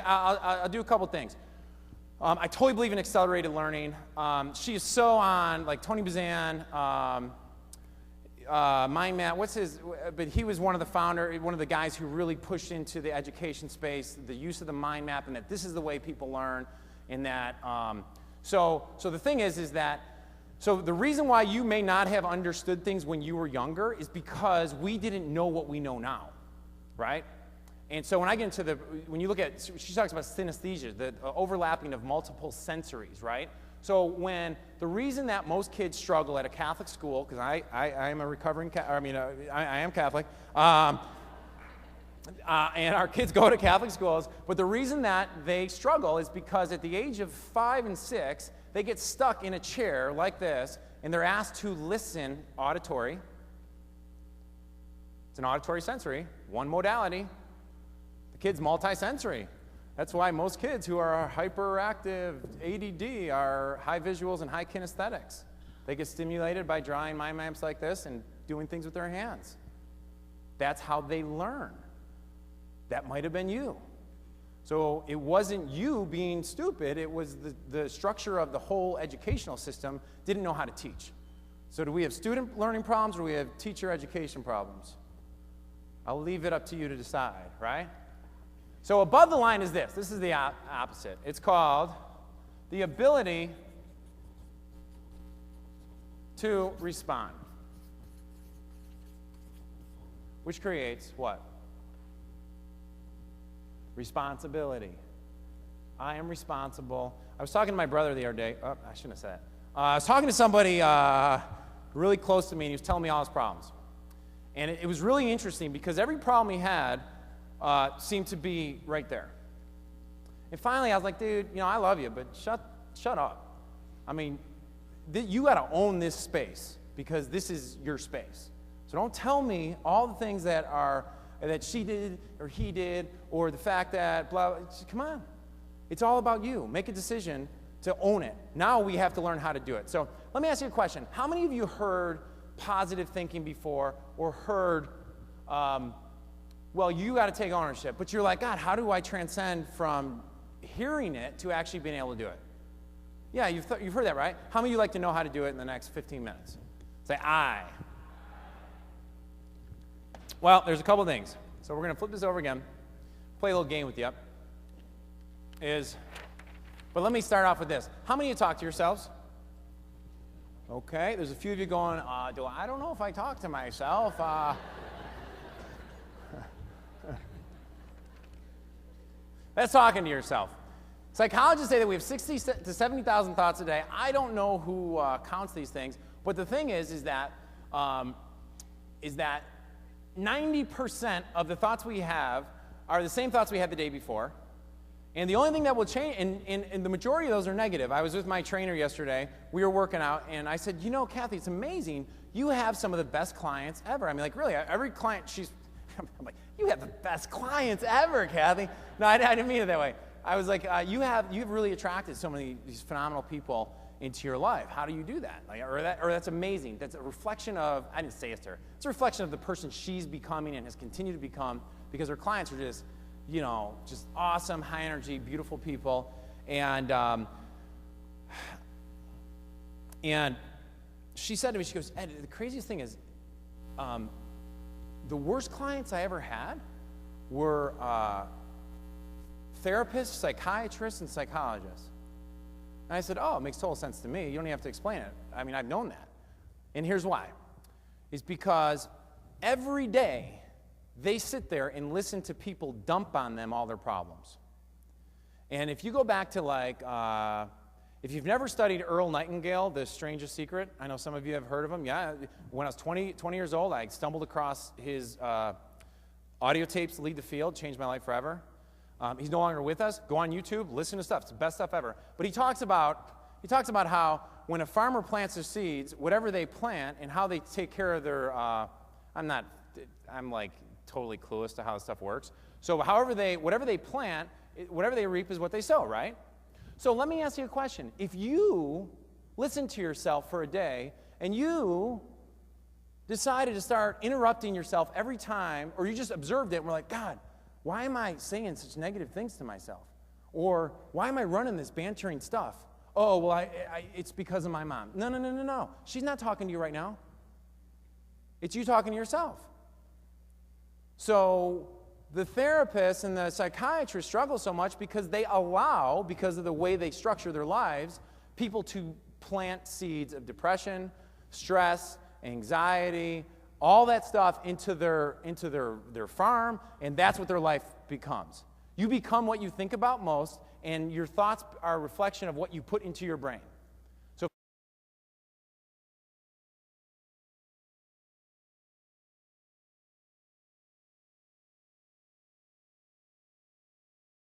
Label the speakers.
Speaker 1: I'll do a couple things. I totally believe in accelerated learning. She is so on, like Tony Bazan, Mind Map, but he was one of the guys who really pushed into the education space, the use of the mind map, and that this is the way people learn, and that, so the thing is that, so the reason why you may not have understood things when you were younger is because we didn't know what we know now, right? And so when I get into when you look at, she talks about synesthesia, the overlapping of multiple sensories, right? So the reason that most kids struggle at a Catholic school, because I am a recovering, I am Catholic, and our kids go to Catholic schools, but the reason that they struggle is because at the age of 5 and 6, they get stuck in a chair like this, and they're asked to listen auditory. It's an auditory sensory, one modality. The kid's multisensory. That's why most kids who are hyperactive, ADD, are high visuals and high kinesthetics. They get stimulated by drawing mind maps like this and doing things with their hands. That's how they learn. That might have been you. So it wasn't you being stupid, it was the structure of the whole educational system didn't know how to teach. So do we have student learning problems or do we have teacher education problems? I'll leave it up to you to decide, right? So above the line is this. This is the opposite. It's called the ability to respond, which creates what? Responsibility. I am responsible. I was talking to my brother the other day. Oh, I shouldn't have said that. I was talking to somebody really close to me, and he was telling me all his problems. And it was really interesting because every problem he had seemed to be right there. And finally, I was like, dude, I love you, but shut up. I mean, you got to own this space because this is your space. So don't tell me all the things that she did or he did or the fact that blah, blah. Come on. It's all about you. Make a decision to own it. Now we have to learn how to do it. So let me ask you a question. How many of you heard positive thinking before or heard, well, you got to take ownership, but you're like, God, how do I transcend from hearing it to actually being able to do it? Yeah, you've heard that, right? How many of you like to know how to do it in the next 15 minutes? Say, I. Well, there's a couple things. So we're going to flip this over again, play a little game with you. But let me start off with this. How many of you talk to yourselves? Okay, there's a few of you going, I don't know if I talk to myself. That's talking to yourself. Psychologists say that we have 60 to 70,000 thoughts a day. I don't know who counts these things, but the thing is that 90% of the thoughts we have are the same thoughts we had the day before. And the only thing that will change, and the majority of those are negative. I was with my trainer yesterday. We were working out, and I said, Kathy, it's amazing. You have some of the best clients ever. I mean, like, really, every client, I'm like, you have the best clients ever, Kathy. No, I didn't mean it that way. I was like, you've really attracted so many these phenomenal people into your life. How do you do that? Or that's amazing. That's a reflection of, I didn't say it to her. It's a reflection of the person she's becoming and has continued to become because her clients are just, just awesome, high energy, beautiful people. And she said to me, she goes, Ed, the craziest thing is the worst clients I ever had were therapists, psychiatrists, and psychologists. And I said, it makes total sense to me. You don't even have to explain it. I mean, I've known that. And here's why. It's because every day they sit there and listen to people dump on them all their problems. And if you go back to if you've never studied Earl Nightingale, The Strangest Secret, I know some of you have heard of him. Yeah, when I was 20 years old, I stumbled across his audio tapes, Lead the Field, changed my life forever. He's no longer with us. Go on YouTube, listen to stuff. It's the best stuff ever. But he talks about how when a farmer plants their seeds, whatever they plant and how they take care of their, I'm like totally clueless to how this stuff works. So whatever they plant, whatever they reap is what they sow, right? So let me ask you a question. If you listen to yourself for a day and you decided to start interrupting yourself every time, or you just observed it and were like, God, why am I saying such negative things to myself? Or, why am I running this bantering stuff? Oh, well, it's because of my mom. No, no, no, no, no. She's not talking to you right now. It's you talking to yourself. So the therapist and the psychiatrist struggle so much because they allow, because of the way they structure their lives, people to plant seeds of depression, stress, anxiety, all that stuff into their farm, and that's what their life becomes. You become what you think about most, and your thoughts are a reflection of what you put into your brain.